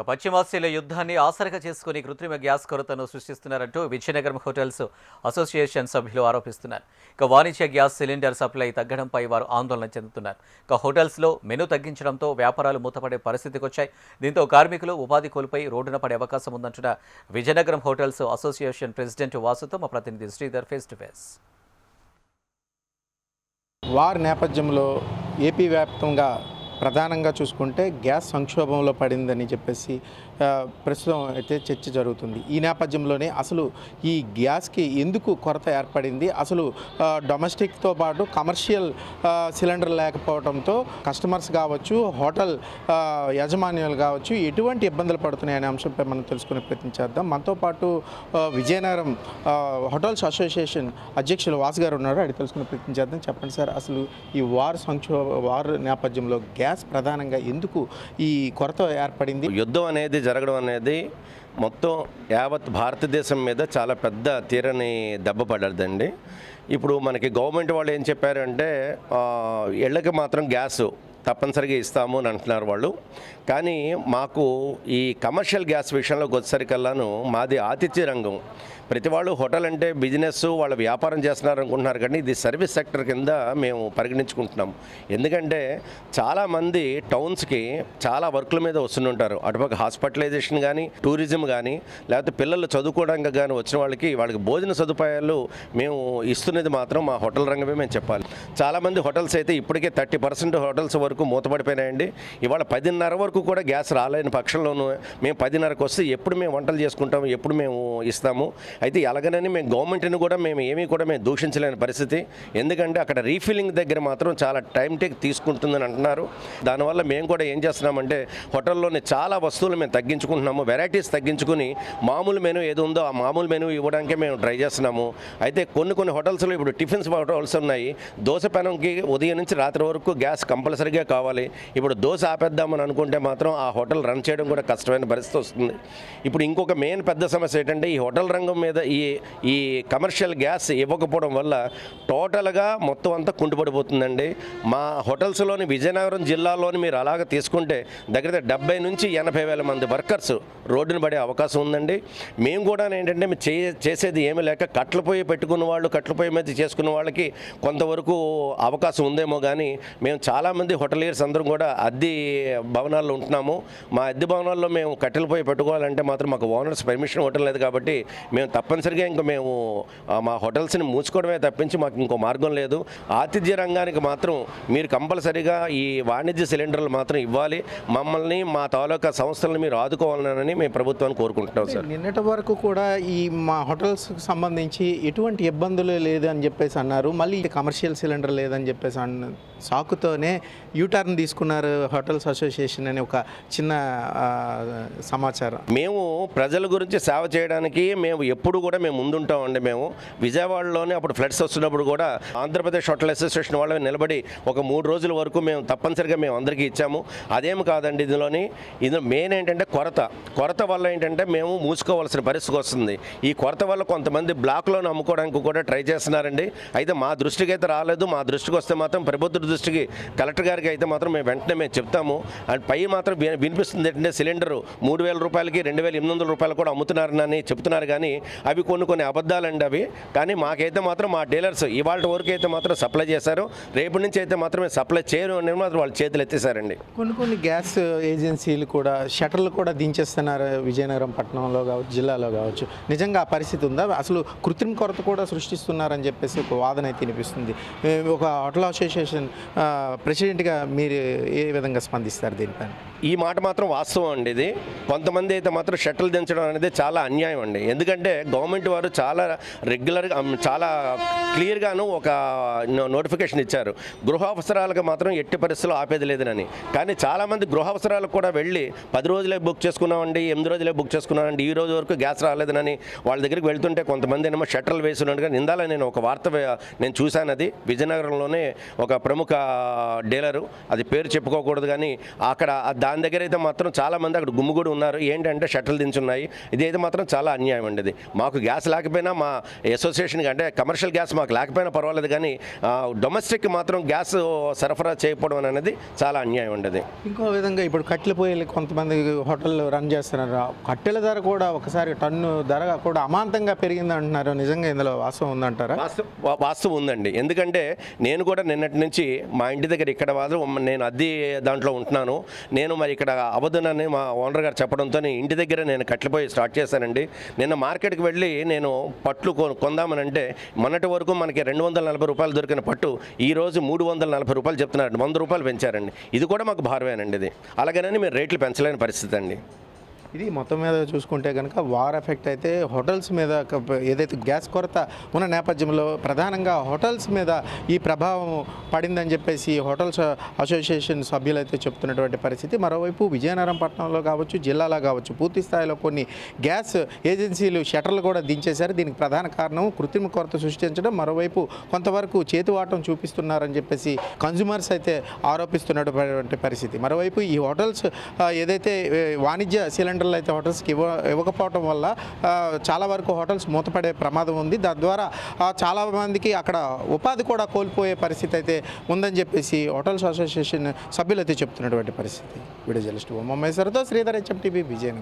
పశ్చిమాసియాలో యుద్ధాన్ని ఆసరగా చేసుకుని కృత్రిమ గ్యాస్ కొరతను సృష్టిస్తున్నారంటూ విజయనగరం హోటల్స్ అసోసియేషన్ సభ్యులు ఆరోపిస్తున్నారు. వాణిజ్య గ్యాస్ సిలిండర్ సప్లై తగ్గడంపై వారు ఆందోళన చెందుతున్నారు. హోటల్స్లో మెను తగ్గించడంతో వ్యాపారాలు మూతపడే పరిస్థితికి వచ్చాయి. దీంతో కార్మికులు ఉపాధి కోల్పోయి రోడ్డున పడే అవకాశం ఉందంటున్న విజయనగరం హోటల్స్ అసోసియేషన్ ప్రెసిడెంట్ వాసుతో మా ప్రతినిధి Sridhar face to face. War నేపథ్యంలో ఏపీ వ్యాప్తంగా ప్రధానంగా చూసుకుంటే గ్యాస్ సంక్షోభంలో పడిందని చెప్పేసి ప్రస్తుతం అయితే చర్చ జరుగుతుంది. ఈ నేపథ్యంలోనే అసలు ఈ గ్యాస్కి ఎందుకు కొరత ఏర్పడింది, అసలు డొమెస్టిక్తో పాటు కమర్షియల్ సిలిండర్ లేకపోవడంతో కస్టమర్స్ కావచ్చు, హోటల్ యాజమాన్యాలు కావచ్చు ఎటువంటి ఇబ్బందులు పడుతున్నాయనే అంశంపై మనం తెలుసుకునే ప్రయత్నం చేద్దాం. మనతో పాటు విజయనగరం హోటల్స్ అసోసియేషన్ అధ్యక్షులు వాసు గారు ఉన్నారు, అది తెలుసుకునే ప్రయత్నం చేద్దాం. చెప్పండి సార్, అసలు ఈ వార్ నేపథ్యంలో గ్యాస్ ప్రధానంగా ఎందుకు ఈ కొరత ఏర్పడింది? యుద్ధం అనేది జరగడం అనేది మొత్తం యావత్ భారతదేశం మీద చాలా పెద్ద తీరని దెబ్బ పడ్డదండి. ఇప్పుడు మనకి గవర్నమెంట్ వాళ్ళు ఏం చెప్పారంటే ఇళ్ళకి మాత్రం గ్యాసు తప్పనిసరిగా ఇస్తాము అని అంటున్నారు వాళ్ళు. కానీ మాకు ఈ కమర్షియల్ గ్యాస్ విషయంలోకి వచ్చేసరికల్లాను మాది ఆతిథ్య రంగం. ప్రతి వాళ్ళు హోటల్ అంటే బిజినెస్, వాళ్ళ వ్యాపారం చేస్తున్నారు అనుకుంటున్నారు, కానీ ఇది సర్వీస్ సెక్టర్ కింద మేము పరిగణించుకుంటున్నాం. ఎందుకంటే చాలామంది టౌన్స్కి చాలా వర్కుల మీద వస్తుంటారు. అటుపక్క హాస్పిటలైజేషన్ కానీ, టూరిజం కానీ, లేకపోతే పిల్లలు చదువుకోవడానికి కానీ వచ్చిన వాళ్ళకి భోజన సదుపాయాలు మేము ఇస్తున్నది మాత్రం మా హోటల్ రంగమే మేము చెప్పాలి. చాలామంది హోటల్స్ అయితే ఇప్పటికే 30% హోటల్స్ వరకు మూతపడిపోయినాయండి. ఇవాళ 10:30 వరకు కూడా గ్యాస్ రాలేని పక్షంలోనూ మేము 10:30కి వస్తే ఎప్పుడు మేము వంటలు చేసుకుంటాము, ఎప్పుడు మేము ఇస్తాము. అయితే అలాగనని మేము గవర్నమెంట్ని కూడా మేము దూషించలేని పరిస్థితి. ఎందుకంటే అక్కడ రీఫిల్లింగ్ దగ్గర మాత్రం చాలా టైం తీసుకుంటుందని అంటున్నారు. దానివల్ల మేము కూడా ఏం చేస్తున్నామంటే హోటల్లోని చాలా వస్తువులు మేము తగ్గించుకుంటున్నాము, వెరైటీస్ తగ్గించుకుని మామూలు మెనూ ఏది ఉందో ఆ మామూలు మెనూ ఇవ్వడానికే మేము ట్రై చేస్తున్నాము. అయితే కొన్ని హోటల్స్లో ఇప్పుడు టిఫిన్స్ హోటల్స్ ఉన్నాయి. దోశ పెనంకి ఉదయం నుంచి రాత్రి వరకు గ్యాస్ కంపల్సరీగా కావాలి. ఇప్పుడు దోశ ఆపేద్దామని అనుకుంటే మాత్రం ఆ హోటల్ రన్ చేయడం కూడా కష్టమైన పరిస్థితి వస్తుంది. ఇప్పుడు ఇంకొక మెయిన్ పెద్ద సమస్య ఏంటంటే ఈ హోటల్ రంగం మీద ఈ కమర్షియల్ గ్యాస్ ఇవ్వకపోవడం వల్ల టోటల్గా మొత్తం అంతా కుంటుపడిపోతుందండి. మా హోటల్స్లోని విజయనగరం జిల్లాలోని మీరు అలాగ తీసుకుంటే దగ్గర 70 నుంచి 80 వేల మంది వర్కర్స్ రోడ్డున పడే అవకాశం ఉందండి. మేము కూడా ఏంటంటే చేసేది ఏమీ లేక కట్ల పొయ్యి పెట్టుకున్న వాళ్ళు, కట్ల పొయ్యి మీద చేసుకున్న వాళ్ళకి కొంతవరకు అవకాశం ఉందేమో, కానీ మేము చాలామంది హోటలియర్స్ అందరం కూడా అద్దె భవనాల్లో ఉంటున్నాము. మా అద్దె భవనాల్లో మేము కట్టెల పొయ్యి పెట్టుకోవాలంటే మాత్రం మాకు ఓనర్స్ పర్మిషన్ ఇవ్వటం లేదు. కాబట్టి మేము తప్పనిసరిగా ఇంకా మేము మా హోటల్స్ని మూసుకోవడమే తప్పించి మాకు ఇంకో మార్గం లేదు. ఆతిథ్య రంగానికి మాత్రం మీరు కంపల్సరీగా ఈ వాణిజ్య సిలిండర్లు మాత్రం ఇవ్వాలి, మమ్మల్ని మా తాలూకా సంస్థలను మీరు ఆదుకోవాలని మేము ప్రభుత్వాన్ని కోరుకుంటున్నాం సార్. నిన్నటి వరకు కూడా ఈ మా హోటల్స్కి సంబంధించి ఎటువంటి ఇబ్బందులు లేదు అని చెప్పేసి అన్నారు. మళ్ళీ కమర్షియల్ సిలిండర్ లేదని చెప్పేసి సాకుతోనే యూటర్న్ తీసుకున్నారు హోటల్స్ అసోసియేషన్ అని ఒక చిన్న సమాచారం. మేము ప్రజల గురించి సేవ చేయడానికి మేము ఎప్పుడు కూడా మేము ముందుంటామండి. మేము విజయవాడలోనే అప్పుడు ఫ్లడ్స్ వస్తున్నప్పుడు కూడా ఆంధ్రప్రదేశ్ హోటల్ అసోసియేషన్ వాళ్ళు నిలబడి ఒక 3 రోజుల వరకు మేము తప్పనిసరిగా మేము అందరికీ ఇచ్చాము. అదేమి కాదండి, ఇందులో మెయిన్ ఏంటంటే కొరత వల్ల ఏంటంటే మేము మూసుకోవాల్సిన పరిస్థితి వస్తుంది. ఈ కొరత వల్ల కొంతమంది బ్లాక్లోనే అమ్ముకోవడానికి కూడా ట్రై చేస్తున్నారండి. అయితే మా దృష్టికి అయితే రాలేదు. మా దృష్టికి వస్తే మాత్రం ప్రభుత్వ దృష్టికి, కలెక్టర్ గారికి అయితే మాత్రం వెంటనే మేము చెప్తాము. అండ్ పై మాత్రం వినిపిస్తుంది ఏంటంటే సిలిండరు 3,000 రూపాయలకి 2,800 రూపాయలు కూడా అమ్ముతున్నారని చెప్తున్నారు. కానీ అవి కొన్ని అబద్ధాలండి అవి. కానీ మాకైతే మాత్రం మా డీలర్స్ ఇవాళ వరకు అయితే మాత్రం సప్లై చేశారు. రేపు నుంచి అయితే మాత్రమే సప్లై చేయరు అని మాత్రం వాళ్ళు చేతులు ఎత్తేసారండి. కొన్ని గ్యాస్ ఏజెన్సీలు కూడా షటర్లు కూడా దించేస్తున్నారు విజయనగరం పట్టణంలో కావచ్చు, జిల్లాలో కావచ్చు. నిజంగా ఆ పరిస్థితి ఉందా? అసలు కృత్రిమ కొరత కూడా సృష్టిస్తున్నారని చెప్పేసి ఒక వాదన అయితే వినిపిస్తుంది. ఒక హోటల్ అసోసియేషన్ ప్రెసిడెంట్గా మీరు ఏ విధంగా స్పందిస్తారు దీనిపైన? ఈ మాట మాత్రం వాస్తవం అండి. ఇది కొంతమంది అయితే మాత్రం షట్టలు దించడం అనేది చాలా అన్యాయం అండి. ఎందుకంటే గవర్నమెంట్ వారు చాలా రెగ్యులర్గా చాలా క్లియర్గాను ఒక నోటిఫికేషన్ ఇచ్చారు, గృహ అవసరాలకు మాత్రం ఎట్టి పరిస్థితుల్లో ఆపేది లేదని. కానీ చాలామంది గృహ అవసరాలకు కూడా వెళ్ళి 10 రోజులే బుక్ చేసుకున్నామండి, 8 రోజులే బుక్ చేసుకున్నామండి, ఈ రోజు వరకు గ్యాస్ రాలేదని వాళ్ళ దగ్గరికి వెళ్తుంటే కొంతమంది ఏమో షట్టర్లు వేసినట్టుగా నిందాల నేను ఒక వార్త నేను చూశాను. అది విజయనగరంలోనే ఒక ప్రముఖ డీలరు, అది పేరు చెప్పుకోకూడదు, కానీ అక్కడ దాని దగ్గర అయితే మాత్రం చాలామంది అక్కడ గుమ్ముగూడి ఉన్నారు. ఏంటంటే షట్టలు దించున్నాయి. ఇదైతే మాత్రం చాలా అన్యాయం అండి. ఇది మాకు గ్యాస్ లేకపోయినా మా అసోసియేషన్కి అంటే కమర్షియల్ గ్యాస్ మాకు లేకపోయినా పర్వాలేదు, కానీ డొమెస్టిక్ మాత్రం గ్యాస్ సరఫరా చేయకపోవడం అనేది చాలా అన్యాయం ఉండేది. ఇంకో విధంగా ఇప్పుడు కట్టెల పొయ్యిలు కొంతమంది హోటళ్ళు రన్ చేస్తున్నారు. కట్టెల ధర కూడా ఒకసారి టన్ను ధర కూడా అమాంతంగా పెరిగింది అంటున్నారు. నిజంగా ఇందులో వాస్తవం ఉందంటారా? వాస్తవం ఉందండి. ఎందుకంటే నేను కూడా నిన్నటి నుంచి మా ఇంటి దగ్గర ఇక్కడ నేను అద్దె దాంట్లో ఉంటున్నాను. నేను మరి ఇక్కడ అవధునని మా ఓనర్ గారు చెప్పడంతో ఇంటి దగ్గర నేను కట్టెలపోయి స్టార్ట్ చేశానండి. నిన్న మార్కెట్కి వెళ్ళి నేను పట్లు కొందామనంటే మొన్నటి వరకు మనకి 240 రూపాయలు దొరికిన పట్టు ఈరోజు 340 రూపాయలు చెప్తున్నారండి. 100 రూపాయలు పెంచారండి. ఇది కూడా మాకు భారమేనండి. ఇది అలాగేనని మీరు రేట్లు పెంచలేని పరిస్థితి అండి. ఇది మొత్తం మీద చూసుకుంటే కనుక వార్ ఎఫెక్ట్ అయితే హోటల్స్ మీద ఏదైతే గ్యాస్ కొరత ఉన్న నేపథ్యంలో ప్రధానంగా హోటల్స్ మీద ఈ ప్రభావం పడిందని చెప్పేసి హోటల్స్ అసోసియేషన్ సభ్యులు అయితే చెప్తున్నటువంటి పరిస్థితి. మరోవైపు విజయనగరం పట్టణంలో కావచ్చు, జిల్లాలో కావచ్చు, పూర్తి స్థాయిలో కొన్ని గ్యాస్ ఏజెన్సీలు షట్టర్లు కూడా దించేశారు. దీనికి ప్రధాన కారణం కృత్రిమ కొరత సృష్టించడం, మరోవైపు కొంతవరకు చేతువాటం చూపిస్తున్నారని చెప్పేసి కన్జ్యూమర్స్ అయితే ఆరోపిస్తున్నటువంటి పరిస్థితి. మరోవైపు ఈ హోటల్స్ ఏదైతే వాణిజ్య సిలిండర్లు అయితే హోటల్స్కి ఇవ్వకపోవడం వల్ల చాలా వరకు హోటల్స్ మూతపడే ప్రమాదం ఉంది. దాని ద్వారా చాలా మందికి అక్కడ ఉపాధి కూడా కోల్పోయే పరిస్థితి అయితే ఉందని చెప్పేసి హోటల్స్ అసోసియేషన్ సభ్యులు అయితే చెప్తున్నటువంటి పరిస్థితి. వీడియో జర్నలిస్ట్ ఉమామహేశ్వరతో శ్రీధర్, HMTV, విజయనగరం.